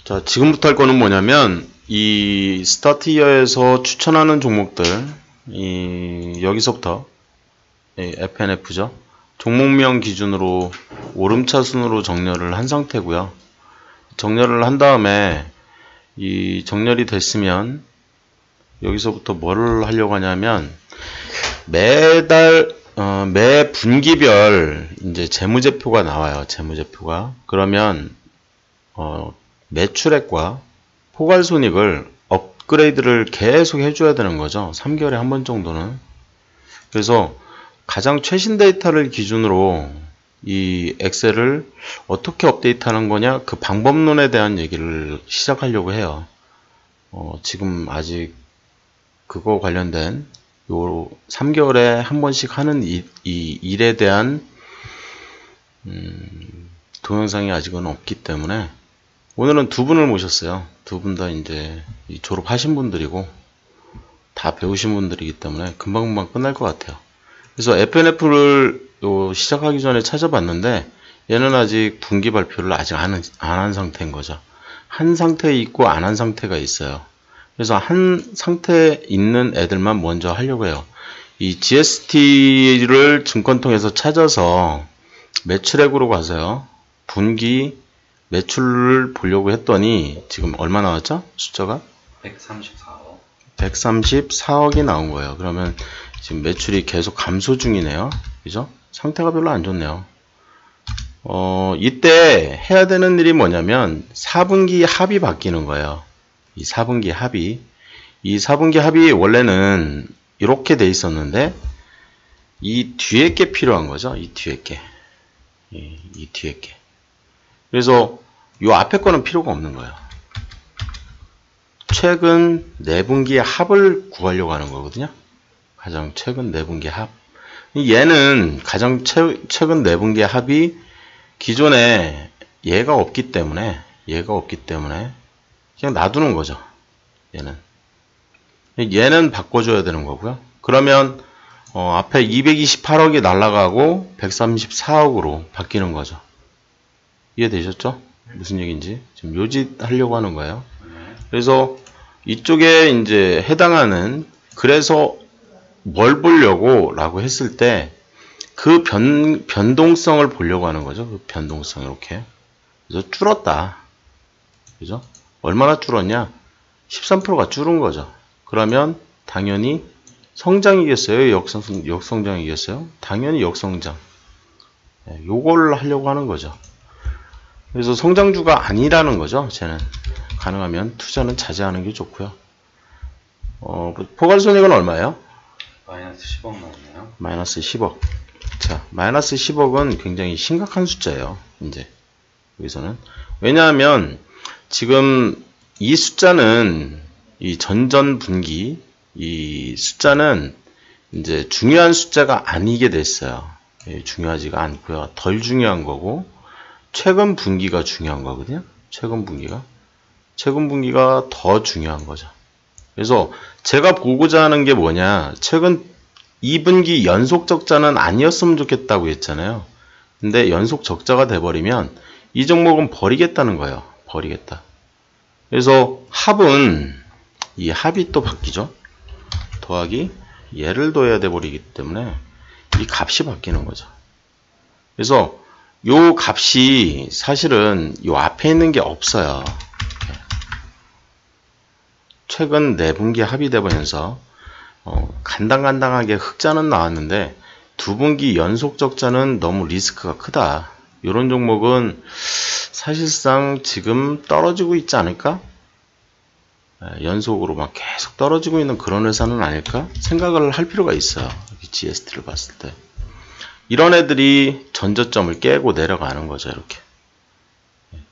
자, 지금부터 할 거는 뭐냐면, 이 스타트이어에서 추천하는 종목들, 여기서부터, FNF죠. 종목명 기준으로 오름차순으로 정렬을 한 상태고요. 정렬을 한 다음에, 이 정렬이 됐으면, 여기서부터 뭐를 하려고 하냐면, 매달, 매 분기별, 이제 재무제표가 나와요. 재무제표가. 그러면, 매출액과 포괄손익을 업그레이드를 계속 해줘야 되는 거죠. 3개월에 한 번 정도는. 그래서 가장 최신 데이터를 기준으로 이 엑셀을 어떻게 업데이트하는 거냐, 그 방법론에 대한 얘기를 시작하려고 해요. 지금 아직 그거 관련된 요 3개월에 한 번씩 하는 이 일에 대한 동영상이 아직은 없기 때문에 오늘은 두 분을 모셨어요. 두 분 다 이제 졸업하신 분들이고 다 배우신 분들이기 때문에 금방금방 끝날 것 같아요. 그래서 FNF를 시작하기 전에 찾아봤는데 얘는 아직 분기 발표를 아직 안 한 상태인 거죠. 한 상태에 있고 안 한 상태가 있어요. 그래서 한 상태에 있는 애들만 먼저 하려고 해요. 이 GST를 증권통에서 찾아서 매출액으로 가서요. 분기 매출을 보려고 했더니 지금 얼마 나왔죠? 숫자가? 134억. 134억이 나온 거예요. 그러면 지금 매출이 계속 감소 중이네요. 그죠? 상태가 별로 안 좋네요. 이때 해야 되는 일이 뭐냐면 4분기 합이 바뀌는 거예요. 이 4분기 합이. 이 4분기 합이 원래는 이렇게 돼 있었는데 이 뒤에 게 필요한 거죠. 이 뒤에 게. 이 뒤에 게. 그래서 요 앞에 거는 필요가 없는 거예요. 최근 4분기의 합을 구하려고 하는 거거든요. 가장 최근 4분기 합. 얘는 가장 최근 4분기의 합이 기존에 얘가 없기 때문에 그냥 놔두는 거죠. 얘는 바꿔줘야 되는 거고요. 그러면 앞에 228억이 날아가고 134억으로 바뀌는 거죠. 이해되셨죠? 무슨 얘기인지. 지금 요짓 하려고 하는 거예요. 그래서 이쪽에 이제 해당하는, 그래서 뭘 보려고 라고 했을 때 그 변동성을 보려고 하는 거죠. 그 변동성 이렇게. 그래서 줄었다. 그죠? 얼마나 줄었냐? 13%가 줄은 거죠. 그러면 당연히 성장이겠어요? 역성장이겠어요? 당연히 역성장. 요걸 하려고 하는 거죠. 그래서 성장주가 아니라는 거죠. 쟤는 가능하면 투자는 자제하는 게 좋고요. 포괄손익은 얼마예요? 마이너스 10억 나왔네요. 마이너스 10억. 자, 마이너스 10억은 굉장히 심각한 숫자예요. 이제 여기서는. 왜냐하면 지금 이 숫자는 이 전전 분기 이 숫자는 이제 중요한 숫자가 아니게 됐어요. 중요하지가 않고요. 덜 중요한 거고 최근 분기가 중요한 거거든요. 최근 분기가 더 중요한 거죠. 그래서 제가 보고자 하는 게 뭐냐, 최근 2분기 연속 적자는 아니었으면 좋겠다고 했잖아요. 근데 연속 적자가 돼버리면 이 종목은 버리겠다는 거예요. 버리겠다. 그래서 합은, 이 합이 또 바뀌죠. 더하기 얘를 더해야 돼버리기 때문에 이 값이 바뀌는 거죠. 그래서 요 값이 사실은 요 앞에 있는 게 없어요. 최근 4분기 합이 되면서 간당간당하게 흑자는 나왔는데 2분기 연속 적자는 너무 리스크가 크다. 이런 종목은 사실상 지금 떨어지고 있지 않을까? 연속으로 막 계속 떨어지고 있는 그런 회사는 아닐까? 생각을 할 필요가 있어요. GST를 봤을 때. 이런 애들이 전저점을 깨고 내려가는 거죠. 이렇게.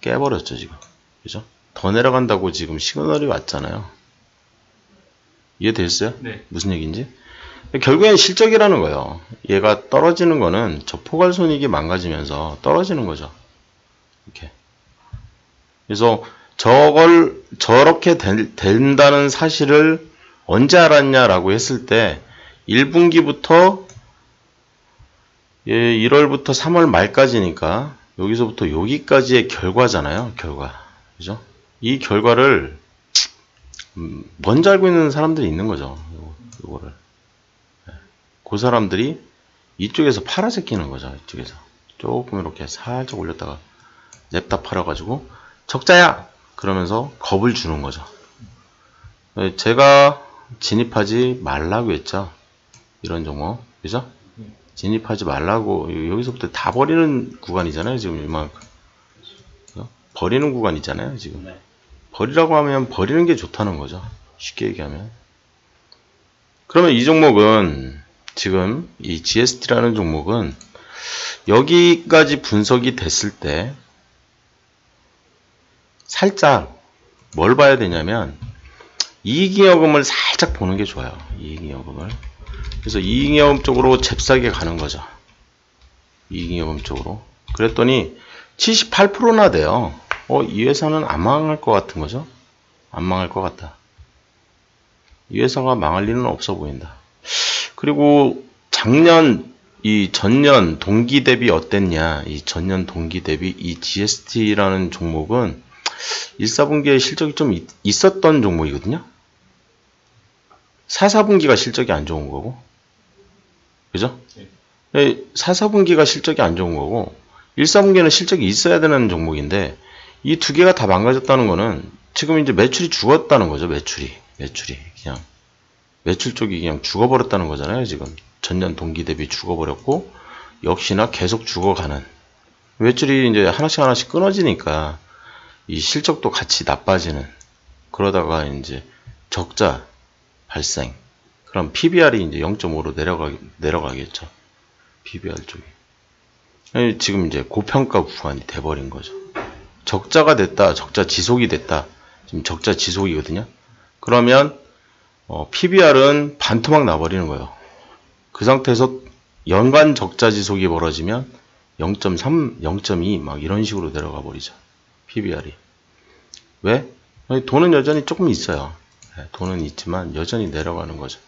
깨버렸죠, 지금. 그죠? 더 내려간다고 지금 시그널이 왔잖아요. 이해됐어요? 네. 무슨 얘기인지? 결국엔 실적이라는 거예요. 얘가 떨어지는 거는 저 포괄손익이 망가지면서 떨어지는 거죠. 이렇게. 그래서 저렇게 된다는 사실을 언제 알았냐라고 했을 때 1분기부터 1월부터 3월 말까지니까 여기서부터 여기까지의 결과잖아요. 결과. 그죠? 이 결과를 먼저 알고 있는 사람들이 있는 거죠. 요거를. 그 사람들이 이쪽에서 팔아서 끼는 거죠. 이쪽에서. 조금 이렇게 살짝 올렸다가 냅다 팔아가지고 적자야! 그러면서 겁을 주는 거죠. 제가 진입하지 말라고 했죠. 이런 종목. 그죠? 진입하지 말라고. 여기서부터 다 버리는 구간이잖아요. 지금 이만큼. 버리는 구간이잖아요. 지금. 버리라고 하면 버리는 게 좋다는 거죠. 쉽게 얘기하면. 그러면 이 종목은 지금 이 GST라는 종목은 여기까지 분석이 됐을 때 살짝 뭘 봐야 되냐면 이익잉여금을 살짝 보는 게 좋아요. 이익잉여금을. 그래서 이익잉여금 쪽으로 잽싸게 가는 거죠. 이익잉여금 쪽으로. 그랬더니 78%나 돼요. 이 회사는 안 망할 것 같은 거죠. 안 망할 것 같다. 이 회사가 망할 일은 없어 보인다. 그리고 이 전년 동기 대비 어땠냐. 이 전년 동기 대비 이 GST라는 종목은 1, 4분기에 실적이 좀 있었던 종목이거든요. 4, 4분기가 실적이 안 좋은 거고. 그죠? 4, 4분기가 실적이 안 좋은 거고 1, 4분기에는 실적이 있어야 되는 종목인데 이 두 개가 다 망가졌다는 거는 지금 이제 매출이 죽었다는 거죠. 매출이 그냥 매출 쪽이 그냥 죽어버렸다는 거잖아요. 지금 전년 동기 대비 죽어버렸고 역시나 계속 죽어가는 매출이 이제 하나씩 끊어지니까 이 실적도 같이 나빠지는 그러다가 이제 적자 발생. 그럼 PBR이 이제 0.5로 내려가겠죠. PBR 쪽이. 지금 이제 고평가 구간이 돼버린 거죠. 적자가 됐다. 적자 지속이 됐다. 지금 적자 지속이거든요. 그러면 PBR은 반토막 나버리는 거예요. 그 상태에서 연간 적자 지속이 벌어지면 0.3, 0.2 막 이런 식으로 내려가 버리죠. PBR이. 왜? 돈은 여전히 조금 있어요. 돈은 있지만 여전히 내려가는 거죠.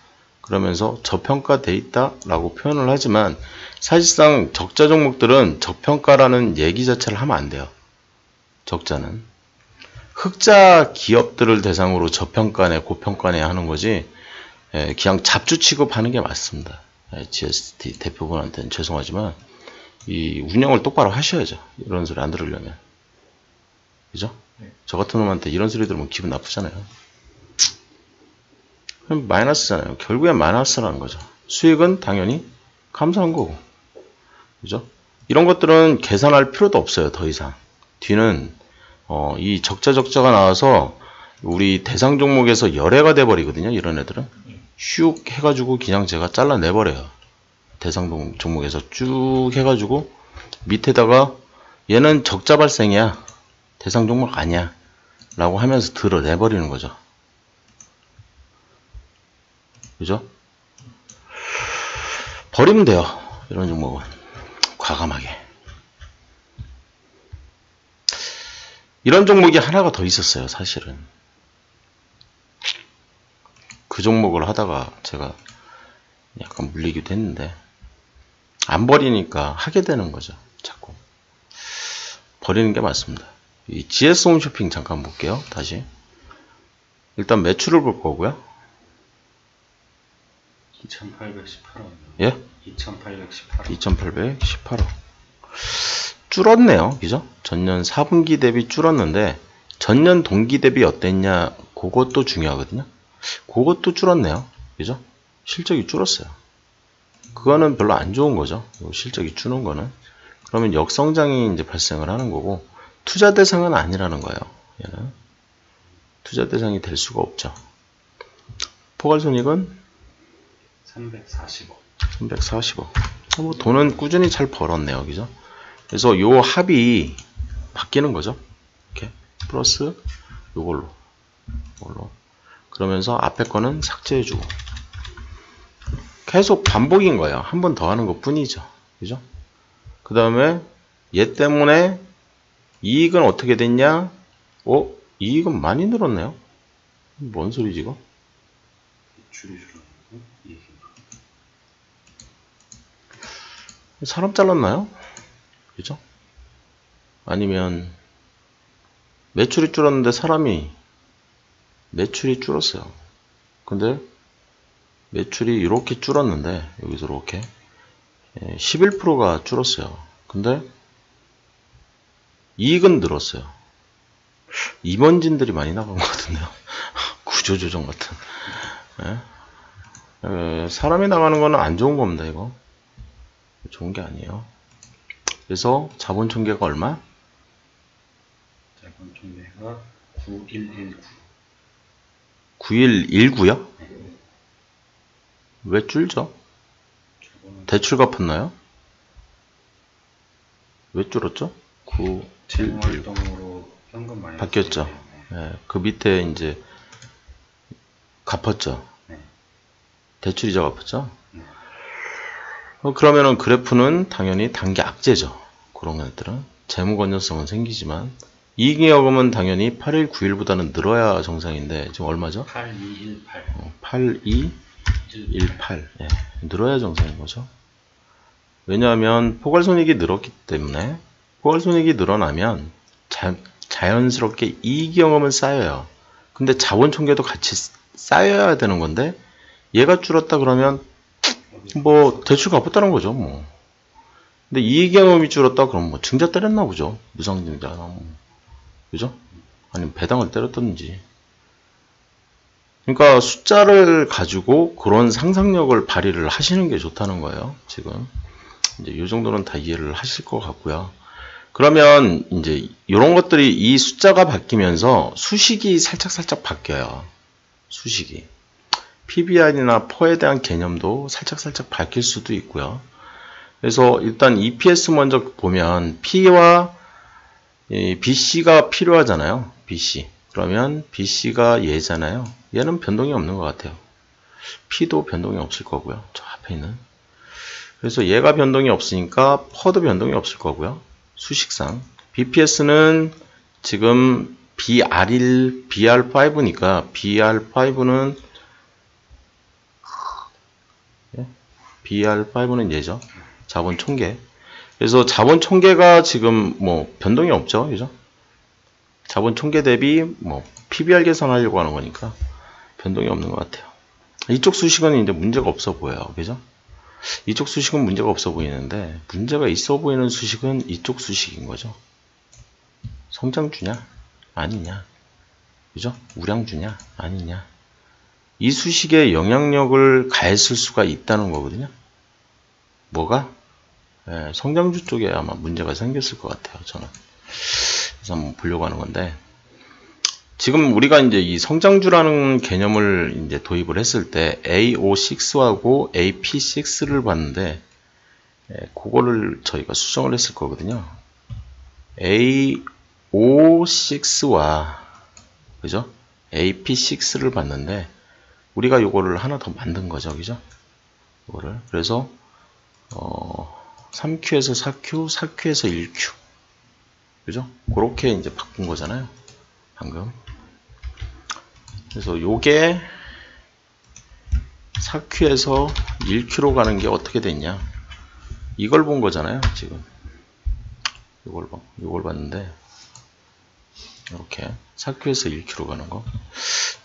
그러면서 저평가돼 있다라고 표현을 하지만 사실상 적자 종목들은 저평가라는 얘기 자체를 하면 안 돼요. 적자는. 흑자 기업들을 대상으로 저평가네 고평가네 하는 거지 그냥 잡주 취급하는 게 맞습니다. GST 대표분한테는 죄송하지만 이 운영을 똑바로 하셔야죠. 이런 소리 안 들으려면. 그죠? 저 같은 놈한테 이런 소리 들으면 기분 나쁘잖아요. 마이너스잖아요. 결국엔 마이너스라는 거죠. 수익은 당연히 감소한 거고. 그죠? 이런 것들은 계산할 필요도 없어요. 더 이상. 뒤는 이 적자가 나와서 우리 대상 종목에서 열애가 돼 버리거든요. 이런 애들은 슉 해가지고 그냥 제가 잘라내버려요. 대상 종목에서 쭉 해가지고 밑에다가 얘는 적자 발생이야. 대상 종목 아니야. 라고 하면서 드러내버리는 거죠. 그죠? 버리면 돼요. 이런 종목은. 과감하게. 이런 종목이 하나가 더 있었어요. 사실은. 그 종목을 하다가 제가 약간 물리기도 했는데 안 버리니까 하게 되는 거죠. 자꾸. 버리는 게 맞습니다. 이 GS 홈쇼핑 잠깐 볼게요. 다시. 일단 매출을 볼 거고요. 2,818원. 예? 2,818원. 2,818원. 줄었네요. 그죠? 전년 4분기 대비 줄었는데 전년 동기 대비 어땠냐? 그것도 중요하거든요. 그것도 줄었네요. 그죠? 실적이 줄었어요. 그거는 별로 안 좋은 거죠. 실적이 주는 거는. 그러면 역성장이 이제 발생을 하는 거고 투자 대상은 아니라는 거예요. 얘는. 투자 대상이 될 수가 없죠. 포괄손익은 340억. 340억. 뭐 돈은 꾸준히 잘 벌었네요. 그죠? 그래서 요 합이 바뀌는 거죠. 이렇게 플러스 요걸로. 그러면서 앞에 거는 삭제해주고. 계속 반복인 거예요. 한 번 더 하는 것 뿐이죠. 그죠? 그 다음에 얘 때문에 이익은 어떻게 됐냐? 이익은 많이 늘었네요. 뭔 소리지 이거? 매출이 줄었고 이익이 사람 잘랐나요? 그죠? 아니면 매출이 줄었는데 사람이 매출이 줄었어요. 근데 매출이 이렇게 줄었는데 여기서 이렇게 11%가 줄었어요. 근데 이익은 늘었어요. 임원진들이 많이 나간 것 같은데요. 구조조정 같은. 사람이 나가는 거는 안 좋은 겁니다. 이거 좋은 게 아니에요. 그래서 자본 총계가 얼마? 자본 총계가 9119. 9119요? 왜 줄죠? 대출 갚았나요? 왜 줄었죠? 9,119. 현금 많이 바뀌었죠. 네, 그 밑에 이제 갚았죠. 네. 대출이자 갚았죠. 네. 그러면은 그래프는 당연히 단기 악재죠. 그런 것들은 재무 건전성은 생기지만 이익잉여금은 당연히 8191보다는 늘어야 정상인데 지금 얼마죠? 8218. 8218. 예, 늘어야 정상인 거죠. 왜냐하면 포괄손익이 늘었기 때문에 포괄손익이 늘어나면 자연스럽게 이익잉여금은 쌓여요. 근데 자본총계도 같이 쌓여야 되는 건데 얘가 줄었다 그러면 뭐 대출 갚았다는 거죠. 뭐. 근데 이익잉여금이 줄었다 그러면 뭐 증자 때렸나 보죠. 무상증자나 뭐. 그죠? 아니면 배당을 때렸던지. 그러니까 숫자를 가지고 그런 상상력을 발휘를 하시는 게 좋다는 거예요. 지금 이제 이 정도는 다 이해를 하실 것 같고요. 그러면 이제 이런 것들이 이 숫자가 바뀌면서 수식이 살짝 바뀌어요. 수식이. PBR이나 PO에 대한 개념도 살짝 바뀔 수도 있고요. 그래서 일단 EPS 먼저 보면 P와 BC가 필요하잖아요. BC. 그러면 BC가 얘잖아요. 얘는 변동이 없는 것 같아요. P도 변동이 없을 거고요. 저 앞에 있는. 그래서 얘가 변동이 없으니까 PO도 변동이 없을 거고요. 수식상. BPS는 지금 BR5니까 BR5는 얘죠. 자본 총계. 그래서 자본 총계가 지금 뭐 변동이 없죠. 그죠? 자본 총계 대비 뭐 PBR 계산하려고 하는 거니까 변동이 없는 것 같아요. 이쪽 수식은 이제 문제가 없어 보여요. 그죠? 이쪽 수식은 문제가 없어 보이는데 문제가 있어 보이는 수식은 이쪽 수식인 거죠. 성장주냐? 아니냐? 그죠? 우량주냐? 아니냐? 이 수식에 영향력을 가했을 수가 있다는 거거든요. 뭐가? 성장주 쪽에 아마 문제가 생겼을 것 같아요. 저는. 그래서 한번 보려고 하는 건데 지금 우리가 이제 이 성장주라는 개념을 이제 도입을 했을 때 AO6하고 AP6를 봤는데 그거를 저희가 수정을 했을 거거든요. AO6와 그죠? AP6를 봤는데 우리가 요거를 하나 더 만든 거죠. 그죠? 이거를 그래서 3Q에서 4Q, 4Q에서 1Q. 그죠? 그렇게 이제 바꾼 거잖아요. 방금. 그래서 요게 4Q에서 1Q로 가는 게 어떻게 됐냐. 이걸 본 거잖아요. 지금. 요걸 봤는데, 이렇게 4Q에서 1Q로 가는 거.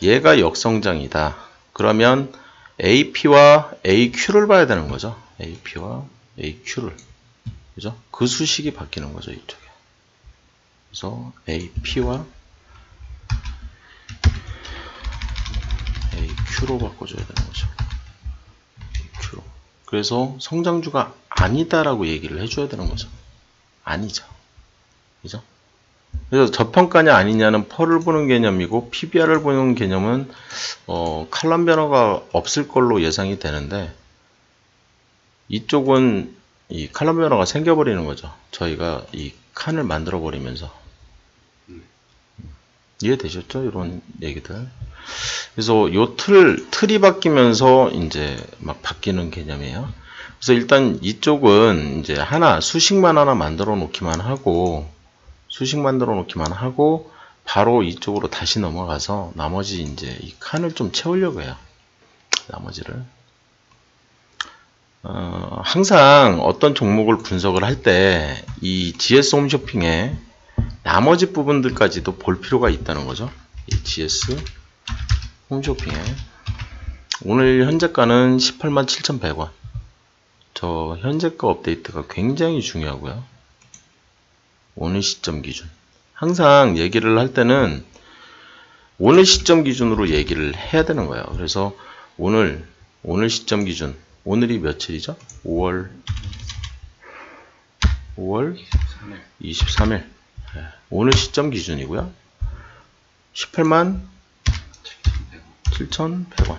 얘가 역성장이다. 그러면 AP와 AQ를 봐야 되는 거죠. AP와 AQ를. 그죠? 그 수식이 바뀌는 거죠. 이쪽에. 그래서 AP와 AQ로 바꿔줘야 되는 거죠. AQ로. 그래서 성장주가 아니다라고 얘기를 해줘야 되는 거죠. 아니죠. 그죠? 그래서 저평가냐 아니냐는 펄을 보는 개념이고 PBR을 보는 개념은 칼럼 변화가 없을 걸로 예상이 되는데 이쪽은 이 칼럼 변화가 생겨버리는 거죠. 저희가 이 칸을 만들어 버리면서 이해되셨죠? 이런 얘기들. 그래서 요 틀이 바뀌면서 이제 막 바뀌는 개념이에요. 그래서 일단 이쪽은 이제 수식만 하나 만들어 놓기만 하고 바로 이쪽으로 다시 넘어가서 나머지 이제 이 칸을 좀 채우려고 해요. 나머지를. 항상 어떤 종목을 분석을 할 때 이 GS 홈쇼핑에 나머지 부분들까지도 볼 필요가 있다는 거죠. 이 GS 홈쇼핑에 오늘 현재가는 187,100원. 저 현재가 업데이트가 굉장히 중요하고요. 오늘 시점 기준. 항상 얘기를 할 때는 오늘 시점 기준으로 얘기를 해야 되는 거예요. 그래서 오늘 시점 기준. 오늘이 며칠이죠? 5월 23일. 오늘 시점 기준이고요. 187,100원.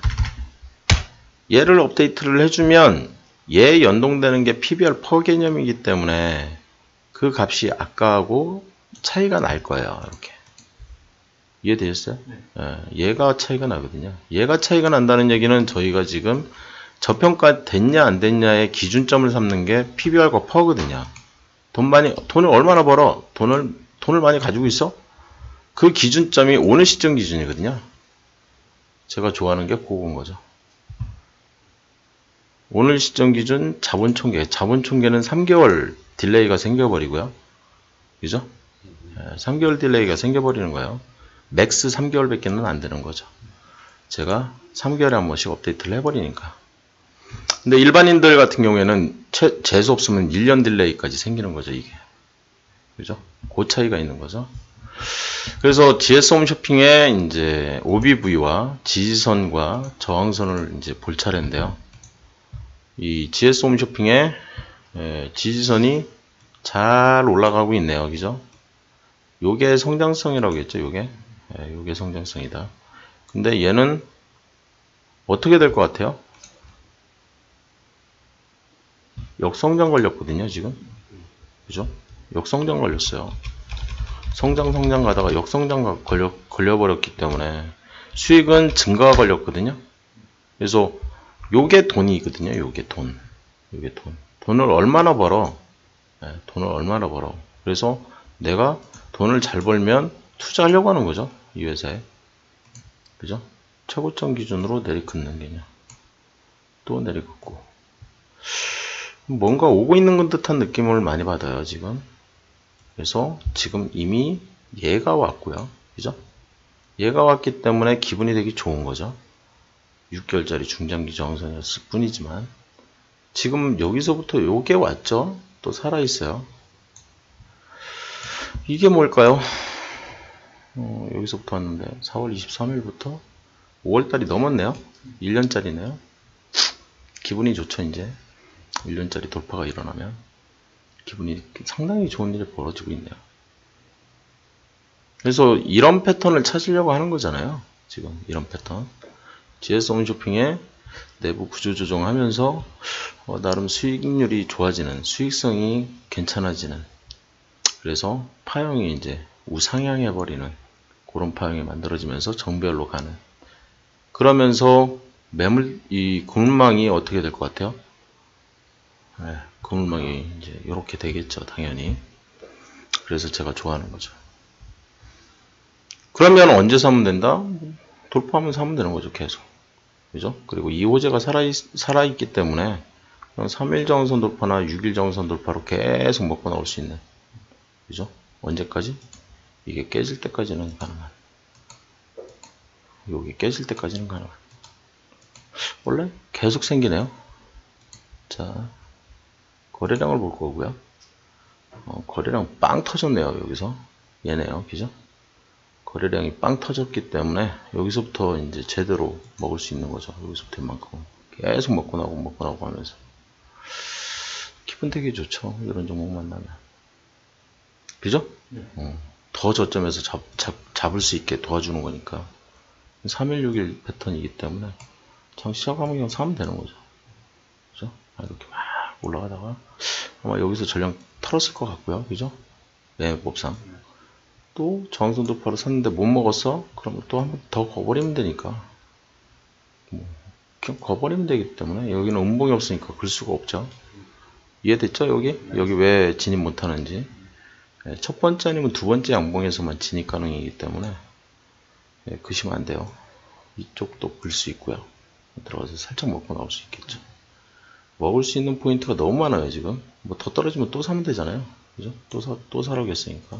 얘를 업데이트를 해주면 얘 연동되는 게 PBR 퍼 개념이기 때문에 그 값이 아까하고 차이가 날 거예요. 이렇게. 이해되셨어요? 네. 얘가 차이가 나거든요. 얘가 차이가 난다는 얘기는 저희가 지금 저평가 됐냐 안 됐냐의 기준점을 삼는 게 PBR과 퍼거든요. 돈을 얼마나 벌어? 돈을 많이 가지고 있어? 그 기준점이 오늘 시점 기준이거든요. 제가 좋아하는 게 그건 거죠. 오늘 시점 기준 자본총계. 자본총계는 3개월 딜레이가 생겨버리고요. 그죠? 3개월 딜레이가 생겨버리는 거예요. 맥스 3개월밖에는 안 되는 거죠. 제가 3개월에 한 번씩 업데이트를 해버리니까. 근데 일반인들 같은 경우에는 재수 없으면 1년 딜레이까지 생기는 거죠, 이게. 그죠? 그 차이가 있는 거죠. 그래서 GS 홈쇼핑에 이제 OBV와 지지선과 저항선을 이제 볼 차례인데요. 이 GS 홈쇼핑에 지지선이 잘 올라가고 있네요. 그죠? 요게 성장성이라고 했죠, 요게. 요게 성장성이다. 근데 얘는 어떻게 될 것 같아요? 역성장 걸렸거든요, 지금. 그죠? 역성장 걸렸어요. 성장 가다가 역성장 걸려버렸기 때문에 수익은 증가가 걸렸거든요. 그래서 요게 돈이거든요, 요게 돈. 요게 돈. 돈을 얼마나 벌어? 돈을 얼마나 벌어? 그래서 내가 돈을 잘 벌면 투자하려고 하는 거죠, 이 회사에. 그죠? 최고점 기준으로 내리긋는 개념. 또 내리긋고. 뭔가 오고 있는 듯한 느낌을 많이 받아요, 지금. 그래서 지금 이미 얘가 왔고요. 그죠? 얘가 왔기 때문에 기분이 되게 좋은 거죠. 6개월짜리 중장기 저항선이었을 뿐이지만 지금 여기서부터 요게 왔죠? 또 살아있어요. 이게 뭘까요? 여기서부터 왔는데 4월 23일부터 5월달이 넘었네요. 1년짜리네요. 기분이 좋죠, 이제. 1년짜리 돌파가 일어나면 기분이 상당히 좋은 일이 벌어지고 있네요. 그래서 이런 패턴을 찾으려고 하는 거잖아요. 지금 이런 패턴. GS 홈쇼핑에 내부 구조 조정하면서 나름 수익률이 좋아지는, 수익성이 괜찮아지는, 그래서 파형이 이제 우상향해 버리는 그런 파형이 만들어지면서 정배열로 가는. 그러면서 이 그물망이 어떻게 될 것 같아요? 그물망이 이제 이렇게 되겠죠, 당연히. 그래서 제가 좋아하는 거죠. 그러면 언제 사면 된다? 돌파하면 사면 되는 거죠, 계속. 그죠? 그리고 이 호재가 살아있기 때문에 3일 정선 돌파나 6일 정선 돌파로 계속 먹고 나올 수 있는. 그죠? 언제까지? 이게 깨질 때까지는 가능한. 여기 깨질 때까지는 가능한. 원래 계속 생기네요. 자, 거래량을 볼 거고요. 거래량 빵 터졌네요, 여기서. 얘네요, 그죠? 거래량이 빵 터졌기 때문에 여기서부터 이제 제대로 먹을 수 있는 거죠. 여기서부터 이만큼 계속 먹고 나오고 하면서 기분 되게 좋죠, 이런 종목 만나면. 그죠? 네. 더 저점에서 잡을 수 있게 도와주는 거니까. 3일 6일 패턴이기 때문에 장 시작하면 그냥 사면 되는 거죠. 그죠? 이렇게 막 올라가다가 아마 여기서 전량 털었을 것 같고요. 그죠? 매매법상. 또 저항선 돌파로 샀는데 못 먹었어? 그럼 또 한 번 더 거버리면 되니까. 그냥 거버리면 되기 때문에 여기는 음봉이 없으니까 글 수가 없죠. 이해됐죠? 여기 왜 진입 못하는지. 첫 번째 아니면 두 번째 양봉에서만 진입 가능이기 때문에 그시면 안 돼요. 이쪽도 글 수 있고요. 들어가서 살짝 먹고 나올 수 있겠죠. 먹을 수 있는 포인트가 너무 많아요, 지금. 뭐 더 떨어지면 또 사면 되잖아요. 그죠? 또 사라고 했으니까.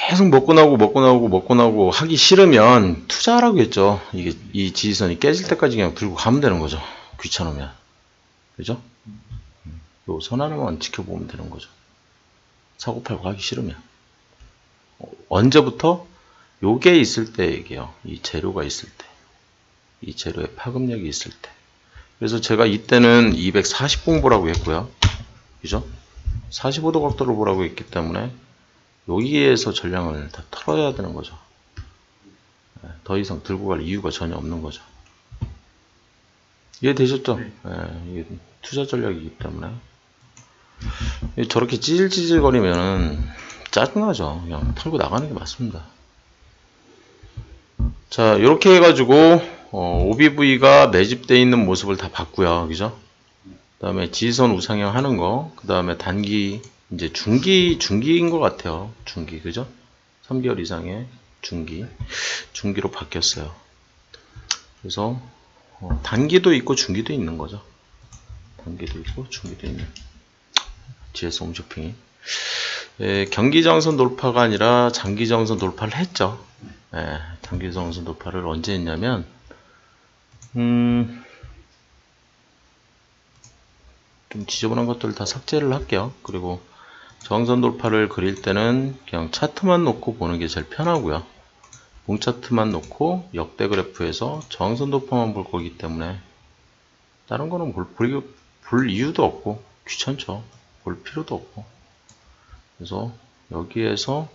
계속 먹고 나오고 하기 싫으면 투자하라고 했죠. 이게 이 지지선이 깨질 때까지 그냥 들고 가면 되는 거죠. 귀찮으면. 그죠? 요 선 하나만 지켜보면 되는 거죠. 사고 팔고 하기 싫으면. 언제부터? 요게 있을 때 얘기해요. 이 재료가 있을 때. 이 재료의 파급력이 있을 때. 그래서 제가 이때는 240분 보라고 했고요. 그죠? 45도 각도로 보라고 했기 때문에 여기에서 전량을 다 털어야 되는 거죠. 더 이상 들고 갈 이유가 전혀 없는 거죠. 이해되셨죠? 이게 투자 전략이기 때문에. 저렇게 찌질찌질거리면 짜증나죠. 그냥 털고 나가는 게 맞습니다. 자, 이렇게 해가지고 OBV가 매집되어 있는 모습을 다 봤고요. 그죠? 그 다음에 지지선 우상향 하는 거, 그 다음에 단기, 이제 중기인 것 같아요. 중기, 그죠? 3개월 이상의 중기로 바뀌었어요. 그래서 단기도 있고 중기도 있는 거죠. 단기도 있고 중기도 있는 GS 홈쇼핑이. 경기정선 돌파가 아니라 장기정선 돌파를 했죠. 장기정선 돌파를 언제 했냐면 좀 지저분한 것들을 다 삭제를 할게요. 그리고 저항선 돌파를 그릴 때는 그냥 차트만 놓고 보는 게 제일 편하고요. 봉차트만 놓고 역대 그래프에서 저항선 돌파만 볼 거기 때문에 다른 거는 볼 이유도 없고 귀찮죠. 볼 필요도 없고. 그래서 여기에서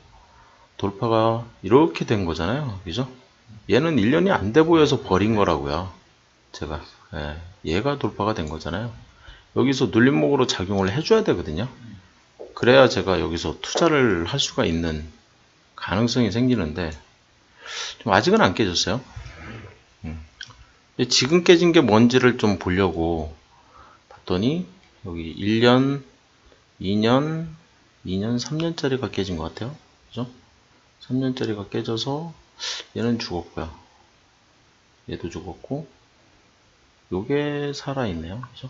돌파가 이렇게 된 거잖아요. 그죠? 얘는 1년이 안 돼 보여서 버린 거라고요. 제가. 얘가 돌파가 된 거잖아요. 여기서 눌림목으로 작용을 해줘야 되거든요. 그래야 제가 여기서 투자를 할 수가 있는 가능성이 생기는데 좀 아직은 안 깨졌어요. 지금 깨진 게 뭔지를 좀 보려고 봤더니 여기 1년, 2년, 3년짜리가 깨진 것 같아요. 그죠? 3년짜리가 깨져서 얘는 죽었고요. 얘도 죽었고 요게 살아있네요. 그죠?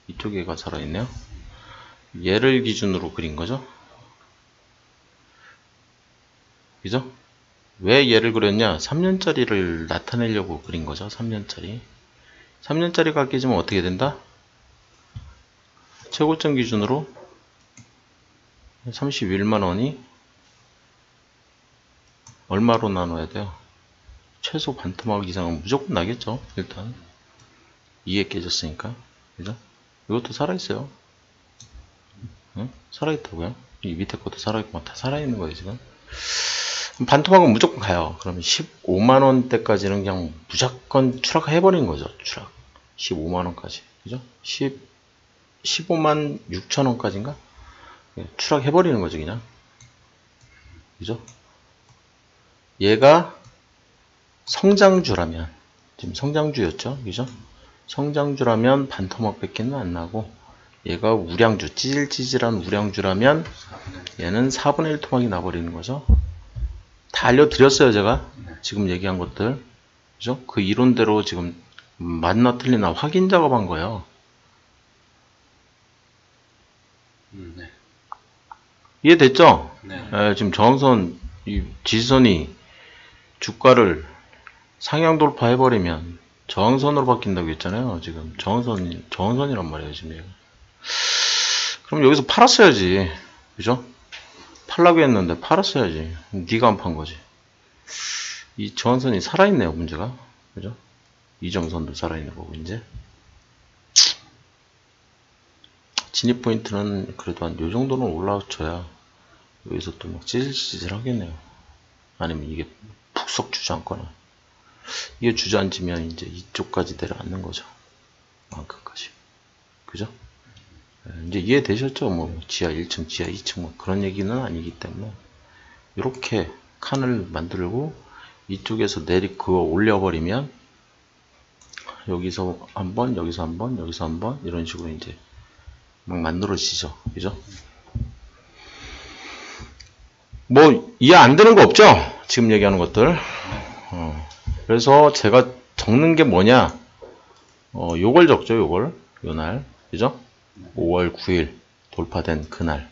이쪽 얘가 살아있네요. 얘를 기준으로 그린 거죠. 그죠? 왜 얘를 그렸냐? 3년짜리를 나타내려고 그린 거죠. 3년짜리. 3년짜리가 깨지면 어떻게 된다? 최고점 기준으로 31만원이 얼마로 나눠야 돼요? 최소 반토막 이상은 무조건 나겠죠. 일단 2에 깨졌으니까. 그죠? 이것도 살아있어요. 응? 살아있다고요? 이 밑에 것도 살아있고 다 살아있는 거예요 지금. 반토막은 무조건 가요. 그러면 15만원대까지는 그냥 무조건 추락해버리는 거죠. 추락. 15만원까지. 그죠? 15만 6천원까지인가? 추락해버리는 거죠, 그냥. 그죠? 얘가 성장주라면, 지금 성장주였죠? 그죠? 성장주라면 반토막 밖에는 안 나고, 얘가 우량주, 찌질찌질한 우량주라면, 얘는 4분의 1 토막이 나버리는 거죠. 다 알려드렸어요, 제가. 지금 얘기한 것들. 그죠? 그 이론대로 지금 맞나 틀리나 확인 작업한 거예요. 네. 이해됐죠? 네. 지금 저항선, 이 지지선이 주가를 상향 돌파해버리면 저항선으로 바뀐다고 했잖아요. 지금 저항선이란 말이에요, 지금. 그럼 여기서 팔았어야지. 그죠? 팔라고 했는데 팔았어야지. 네가 안 판 거지. 이 저항선이 살아있네요, 문제가. 그죠? 이정선도 살아있는 거고, 이제. 진입 포인트는 그래도 한 요 정도는 올라줘야 여기서 또 막 찌질찌질 하겠네요. 아니면 이게 푹썩 주저앉거나. 이게 주저앉으면 이제 이쪽까지 내려앉는 거죠. 만큼까지. 그죠? 이제 이해되셨죠? 뭐, 지하 1층, 지하 2층, 뭐 그런 얘기는 아니기 때문에. 이렇게 칸을 만들고, 이쪽에서 그거 올려버리면, 여기서 한 번, 여기서 한 번, 여기서 한 번, 이런 식으로 이제 막 만들어지죠. 그죠? 뭐, 이해 안 되는 거 없죠? 지금 얘기하는 것들. 그래서 제가 적는 게 뭐냐? 요걸 적죠, 요걸. 요날. 그죠? 5월 9일 돌파된 그날.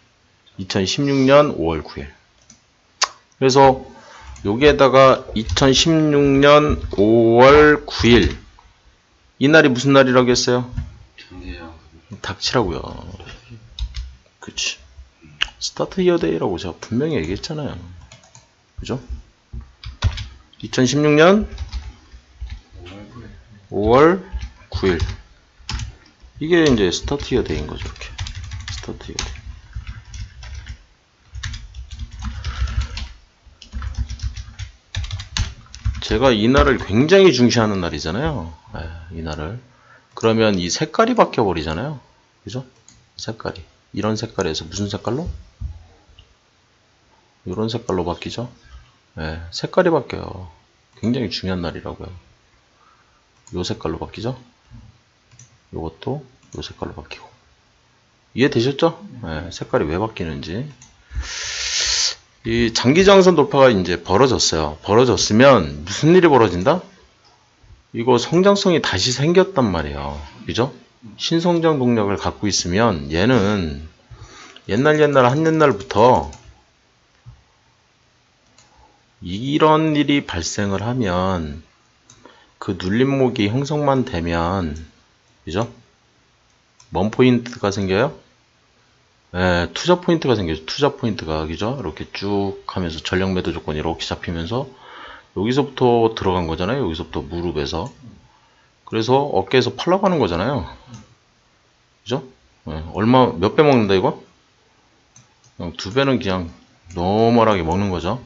2016년 5월 9일. 그래서 여기에다가 2016년 5월 9일 이날이 무슨 날이라고 했어요? 닥치라고요. 그치. 스타트 이어 데이라고 제가 분명히 얘기했잖아요. 그죠? 2016년 5월 9일 이게 이제 스타트 이어 데이인 거죠. 이렇게 스타트 이어 데이. 제가 이 날을 굉장히 중시하는 날이잖아요. 이 날을. 그러면 이 색깔이 바뀌어 버리잖아요. 그죠? 색깔이. 이런 색깔에서 무슨 색깔로? 이런 색깔로 바뀌죠? 색깔이 바뀌어요. 굉장히 중요한 날이라고요. 요 색깔로 바뀌죠? 요것도 요 색깔로 바뀌고. 이해되셨죠? 색깔이 왜 바뀌는지. 이 장기장선 돌파가 이제 벌어졌어요. 벌어졌으면 무슨 일이 벌어진다? 이거 성장성이 다시 생겼단 말이에요. 그죠? 신성장 동력을 갖고 있으면 얘는 옛날 한 옛날부터 이런 일이 발생을 하면 그 눌림목이 형성만 되면 그죠? 뭔 포인트가 생겨요? 투자 포인트가 생겨요. 투자 포인트가 그죠? 이렇게 쭉 하면서 전력 매도 조건이 이렇게 잡히면서 여기서부터 들어간 거잖아요. 여기서부터 무릎에서. 그래서 어깨에서 팔라고 하는 거잖아요. 그죠? 얼마 몇 배 먹는다 이거? 그냥 2배는 그냥 노멀하게 먹는 거죠.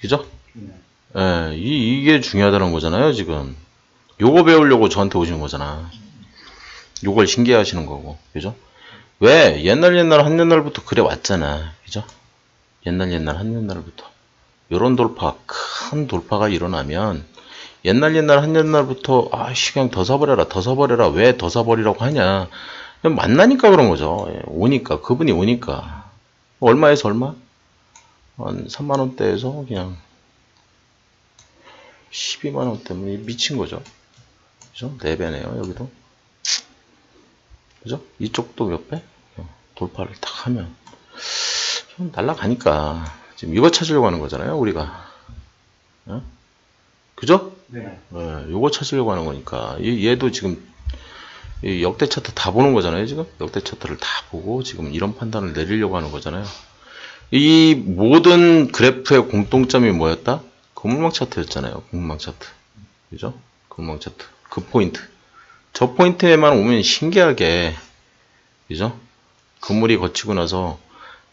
그죠? 이게 중요하다는 거잖아요, 지금. 요거 배우려고 저한테 오시는 거잖아. 요걸 신기해 하시는 거고. 그죠? 왜? 옛날 한 옛날부터 그래 왔잖아. 그죠? 옛날 한 옛날부터. 요런 돌파, 큰 돌파가 일어나면 옛날 한 옛날부터 그냥 더 사버려라. 왜 더 사버리라고 하냐? 그냥 만나니까 그런 거죠. 오니까, 그분이 오니까. 얼마에서 얼마? 한 3만원대에서 그냥 12만원 때문에 미친 거죠. 그죠? 4배네요, 여기도. 그죠? 이쪽도 몇 배? 돌파를 딱 하면. 좀 날아가니까. 지금 이거 찾으려고 하는 거잖아요, 우리가. 그죠? 네. 요거 찾으려고 하는 거니까. 얘도 지금 이 역대 차트 다 보는 거잖아요, 지금. 역대 차트를 다 보고 지금 이런 판단을 내리려고 하는 거잖아요. 이 모든 그래프의 공통점이 뭐였다? 그물망 차트였잖아요. 그물망 차트. 그죠? 그물망 차트. 그 포인트. 저 포인트에만 오면 신기하게, 그죠? 그물이 거치고 나서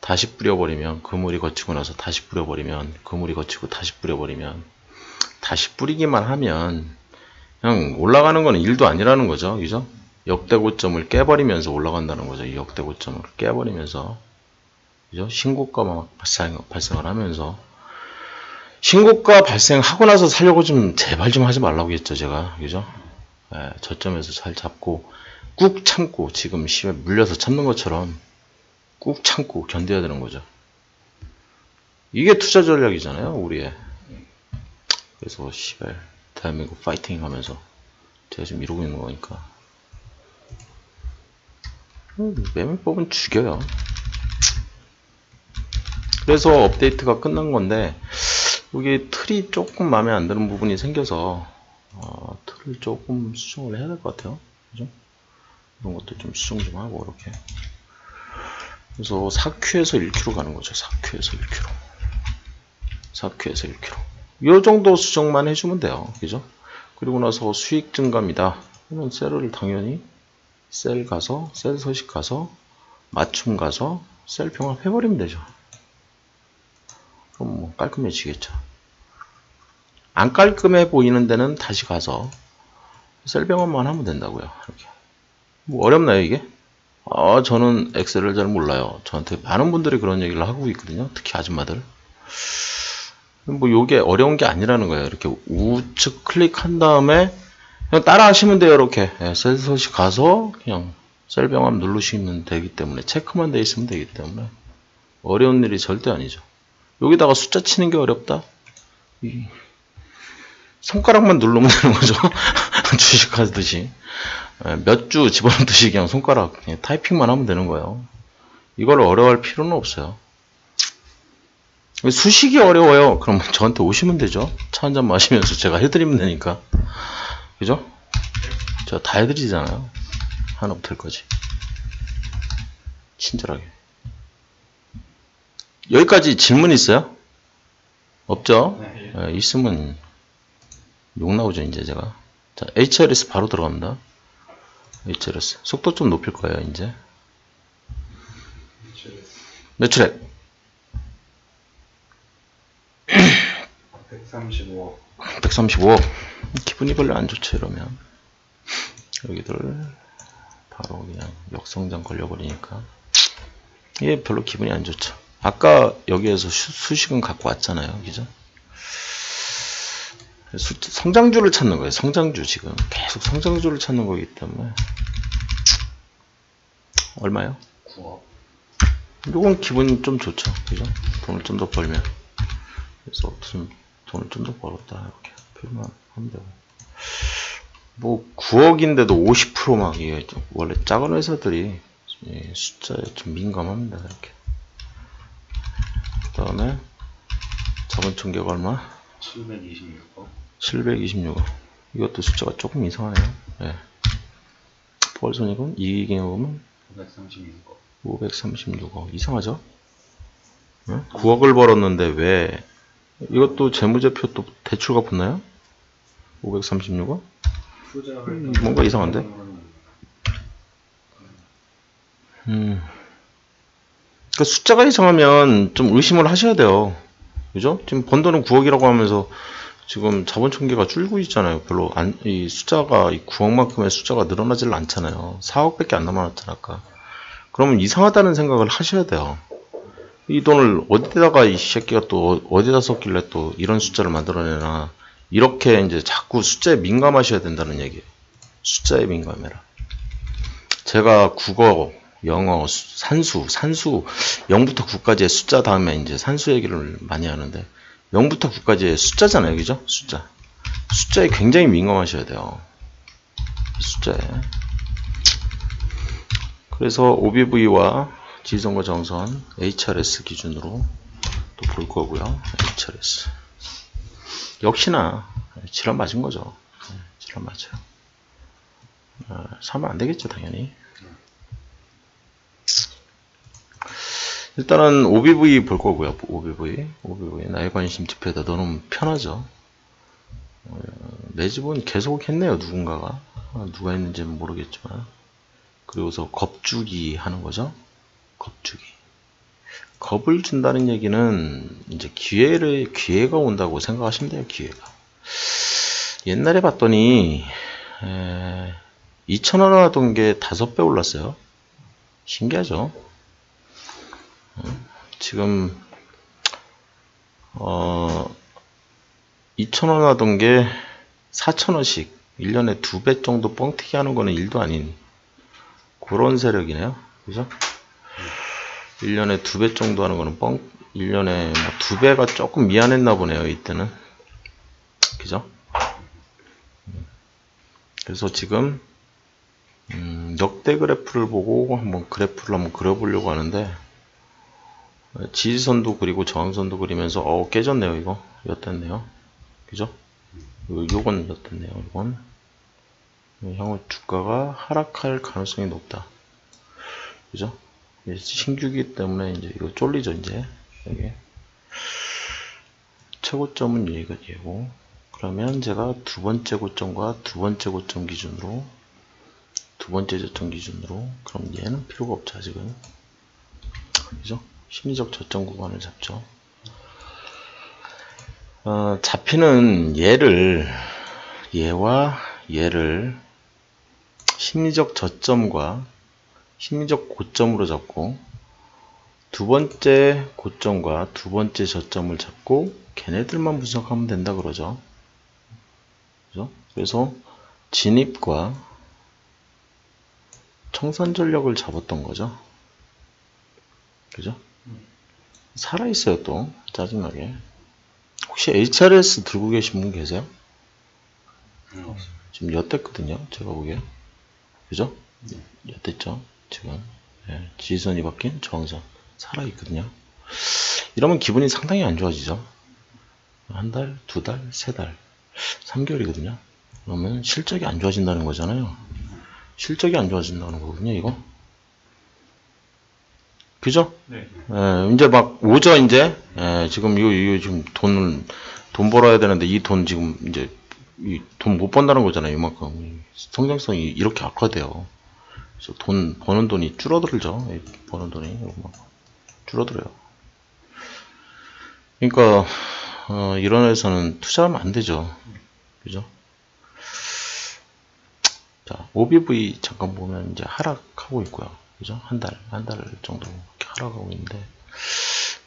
다시 뿌려버리면, 그물이 거치고 나서 다시 뿌려버리면, 그물이 거치고 다시 뿌려버리면, 다시 뿌리기만 하면, 그냥 올라가는 건 일도 아니라는 거죠. 그죠? 역대 고점을 깨버리면서 올라간다는 거죠. 이 역대 고점을 깨버리면서. 그죠? 신고가가 발생을 하면서. 신고가 발생하고 나서 살려고 좀 제발 좀 하지 말라고 했죠, 제가. 그죠? 저점에서 잘 잡고 꾹 참고 지금 시에 물려서 참는 것처럼 꾹 참고 견뎌야 되는 거죠. 이게 투자 전략이잖아요, 우리의. 그래서 시발 대한민국 파이팅 하면서 제가 지금 이러고 있는 거니까. 매매법은 죽여요. 그래서 업데이트가 끝난 건데 여기 틀이 조금 마음에 안 드는 부분이 생겨서 틀을 조금 수정을 해야 될 것 같아요. 그죠? 이런 것도 좀 수정 좀 하고 이렇게. 그래서 4Q에서 1Q로 가는 거죠. 4Q에서 1Q로. 4Q에서 1Q로. 이 정도 수정만 해주면 돼요. 그죠? 그리고 나서 수익 증가입니다. 그러면 셀을 당연히 셀 가서, 셀 서식 가서, 맞춤 가서, 셀 병합 해버리면 되죠. 그럼 뭐 깔끔해지겠죠. 안 깔끔해 보이는 데는 다시 가서 셀 병합만 하면 된다고요. 이렇게. 뭐 어렵나요, 이게? 저는 엑셀을 잘 몰라요. 저한테 많은 분들이 그런 얘기를 하고 있거든요. 특히 아줌마들. 뭐 요게 어려운 게 아니라는 거예요. 이렇게 우측 클릭한 다음에 그냥 따라 하시면 돼요. 이렇게 셀 서식 가서 그냥 셀 병합 누르시면 되기 때문에 체크만 돼 있으면 되기 때문에 어려운 일이 절대 아니죠. 여기다가 숫자 치는 게 어렵다? 손가락만 누르면 되는 거죠. 주식 하듯이. 몇 주 집어넣듯이 그냥 손가락 그냥 타이핑만 하면 되는 거예요. 이걸 어려워할 필요는 없어요. 수식이 어려워요. 그럼 저한테 오시면 되죠. 차 한잔 마시면서 제가 해드리면 되니까. 그죠? 제가 다 해드리잖아요. 하나부터 열까지. 친절하게. 여기까지 질문 있어요? 없죠? 네. 네, 있으면 욕 나오죠, 이제 제가. 자, HRS 바로 들어갑니다. HRS. 속도 좀 높일 거예요, 이제. 매출액. 135억. 135억. 기분이 별로 안 좋죠, 이러면. 여기들 바로 그냥 역성장 걸려버리니까 이게 별로 기분이 안 좋죠. 아까 여기에서 수식은 갖고 왔잖아요, 그죠? 성장주를 찾는 거예요. 성장주. 지금 계속 성장주를 찾는 거기 때문에. 얼마요? 9억. 이건 기분이 좀 좋죠, 그죠? 돈을 좀 더 벌면. 그래서 돈을 좀 더 벌었다 이렇게 표현만 하면 되고. 뭐 9억인데도 50%막 이게 원래 작은 회사들이 숫자에 좀 민감합니다. 이렇게. 그 다음에 자본 총계가 얼마? 726억. 726억. 이것도 숫자가 조금 이상하네요. 네. 포괄손익은 이익에 보면 536억. 536억. 이상하죠? 네? 9억을 벌었는데 왜 이것도 재무제표 또 대출가 붙나요? 536억? 뭔가 이상한데? 그러니까 숫자가 이상하면 좀 의심을 하셔야 돼요. 그죠? 지금 번 돈은 9억이라고 하면서 지금 자본 총계가 줄고 있잖아요. 별로 이 숫자가 이 9억만큼의 숫자가 늘어나질 않잖아요. 4억밖에 안 남아났잖아, 아까. 그러면 이상하다는 생각을 하셔야 돼요. 이 돈을 어디다가 이 새끼가 또 어디다 썼길래 또 이런 숫자를 만들어내나. 이렇게 이제 자꾸 숫자에 민감하셔야 된다는 얘기예요. 숫자에 민감해라. 제가 국어, 영어, 산수 0부터 9까지의 숫자 다음에 이제 산수 얘기를 많이 하는데 0부터 9까지의 숫자잖아요, 그죠? 숫자에 굉장히 민감하셔야 돼요. 숫자에. 그래서 OBV와 지지선거 정선 HRS 기준으로 또 볼 거고요. HRS. 역시나 질환 맞은 거죠. 질환 맞아요. 사면 안 되겠죠, 당연히. 일단은 OBV 볼 거고요. OBV 나의 관심 지표에다 넣으면 편하죠. 내 집은 계속 했네요, 누군가가. 누가 했는지는 모르겠지만. 그리고서 겁주기 하는 거죠. 겁주기. 겁을 준다는 얘기는 이제 기회가 온다고 생각하시면 돼요, 기회가. 옛날에 봤더니 2,000원 하던 게 5배 올랐어요. 신기하죠? 지금 2,000원 하던 게 4,000원씩 1년에 2배 정도 뻥튀기 하는 거는 일도 아닌 그런 세력이네요. 그죠? 1년에 2배 정도 하는 거는 1년에 뭐 2배가 조금 미안했나 보네요, 이때는. 그죠? 그래서 지금 역대 그래프를 보고 한번 그래프를 한번 그려보려고 하는데 지지선도 그리고 저항선도 그리면서 깨졌네요. 이거 엿됐네요. 그죠? 요건 엿됐네요. 이건 향후 주가가 하락할 가능성이 높다. 그죠? 신규기 때문에 이제 이거 쫄리죠. 이제 여기 최고점은 여기가 되고, 그러면 제가 두 번째 고점과 두 번째 고점 기준으로 두 번째 저점 기준으로, 그럼 얘는 필요가 없죠. 아직은. 그죠? 심리적 저점 구간을 잡죠. 잡히는 얘와 얘를 심리적 저점과 심리적 고점으로 잡고, 두 번째 고점과 두 번째 저점을 잡고 걔네들만 분석하면 된다 그러죠. 그죠? 그래서 진입과 청산 전력을 잡았던 거죠. 그죠? 살아있어요. 또 짜증나게. 혹시 HRS 들고 계신 분 계세요? 지금 엿됐거든요, 제가 보기에. 그죠? 엿됐죠? 지금 지지선이 바뀐 저항선 살아있거든요. 이러면 기분이 상당히 안 좋아지죠. 한 달, 두 달, 세 달, 3개월이거든요. 그러면 실적이 안 좋아진다는 거잖아요. 실적이 안 좋아진다는 거거든요, 이거. 그죠? 네. 이제 막 오죠, 이제. 지금 이거 지금 돈 벌어야 되는데 이 돈 지금 이제 돈 못 번다는 거잖아요, 이만큼. 성장성이 이렇게 악화돼요. 그래서 돈 버는 돈이 줄어들죠. 버는 돈이 줄어들어요. 그러니까 이런 회사는 투자하면 안 되죠. 그죠? 자, OBV 잠깐 보면 이제 하락하고 있고요. 그죠? 한 달 정도 이렇게 하락하고 있는데,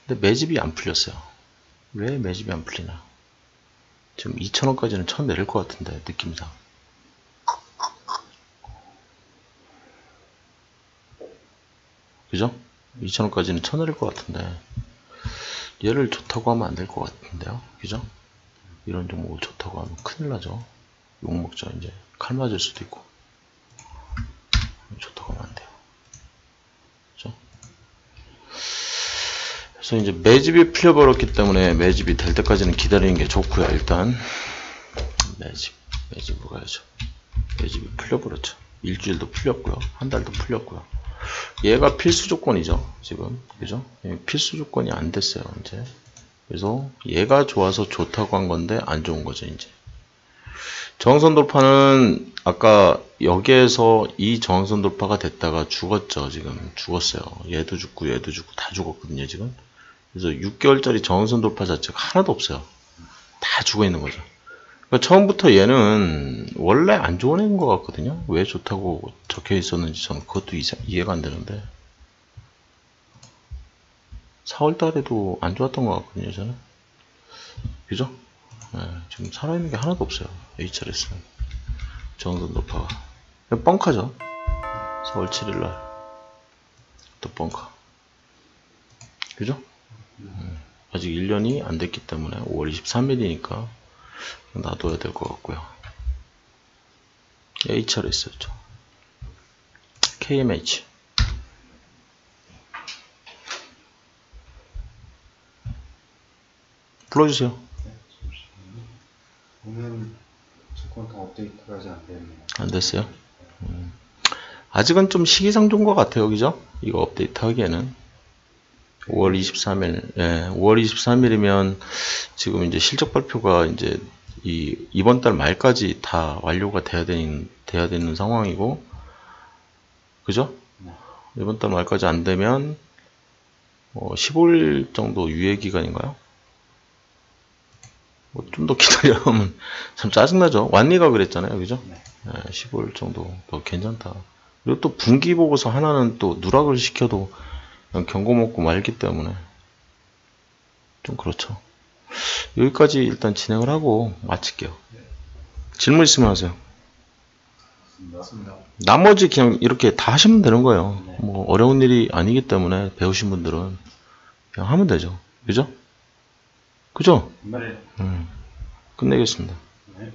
근데 매집이 안 풀렸어요. 왜 매집이 안 풀리나? 지금 2,000원까지는 쳐 내릴 것 같은데, 느낌상. 그죠? 2,000원까지는 쳐 내릴 것 같은데, 얘를 좋다고 하면 안 될 것 같은데요. 그죠? 이런 종목을 좋다고 하면 큰일 나죠. 욕먹죠. 이제 칼 맞을 수도 있고. 좋다고 하면 안 돼요. 그죠? 그래서 이제 매집이 풀려버렸기 때문에 매집이 될 때까지는 기다리는 게 좋고요. 일단 매집으로 가야죠. 매집이 풀려버렸죠. 일주일도 풀렸고요. 한 달도 풀렸고요. 얘가 필수 조건이죠. 지금 그죠? 필수 조건이 안 됐어요. 이제 그래서 얘가 좋아서 좋다고 한 건데 안 좋은 거죠. 이제 저항선 돌파는 아까 여기에서 이 저항선 돌파가 됐다가 죽었죠. 지금 죽었어요. 얘도 죽고 다 죽었거든요. 지금 그래서 6개월짜리 저항선 돌파 자체가 하나도 없어요. 다 죽어 있는 거죠. 그러니까 처음부터 얘는 원래 안 좋은 애인 것 같거든요. 왜 좋다고 적혀 있었는지 저는 그것도 이해가 안 되는데 4월 달에도 안 좋았던 것 같거든요. 저는 그죠? 지금 살아있는 게 하나도 없어요. HRS는 저항선 돌파가 뻥카죠. 4월 7일날 또 뻥카 그죠? 아직 1년이 안 됐기 때문에 5월 23일이니까 놔둬야 될 것 같고요. HRS였죠. KMH 불러주세요. 오늘 조건 다 업데이트가 아직 안 됐네요. 안 됐어요? 아직은 좀 시기상조인 것 같아요. 그죠? 이거 업데이트 하기에는 5월 23일, 5월 23일이면 지금 이제 실적 발표가 이제 이번 달 말까지 다 완료가 돼야 되는 상황이고, 그죠? 이번 달 말까지 안 되면 15일 정도 유예 기간인가요? 좀 더 기다려면 참 짜증나죠. 완리가 그랬잖아요. 그죠? 15일 정도 더 괜찮다. 그리고 또 분기 보고서 하나는 또 누락을 시켜도 그냥 경고 먹고 말기 때문에 좀 그렇죠. 여기까지 일단 진행을 하고 마칠게요. 질문 있으면 하세요. 맞습니다. 나머지 그냥 이렇게 다 하시면 되는 거예요. 뭐 어려운 일이 아니기 때문에 배우신 분들은 그냥 하면 되죠. 그죠? 그죠? 네. 끝내겠습니다. 네.